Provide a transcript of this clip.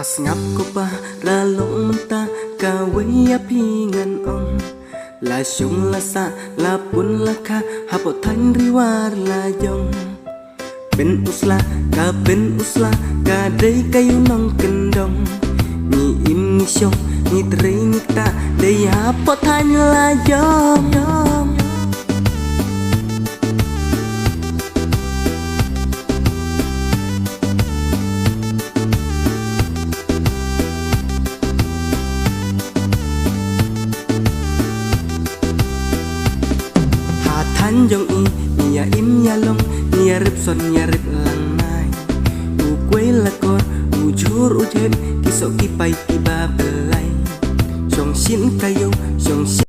Has ngap ko pa lalong menta kaway apingan on la syong la sa la pun la kha hapo thanh riwar la yong bên usla ka dei kayu nong kendong ni im ni syong ni tri ni ta dei hapo thanh la yong Thanh dòng y, nhà im nhà long, nhà rip son, nhà rip lang mai. U quay là con, u chur u thêm, ki so ki bay ki ba belai. Song xin kayo, song xin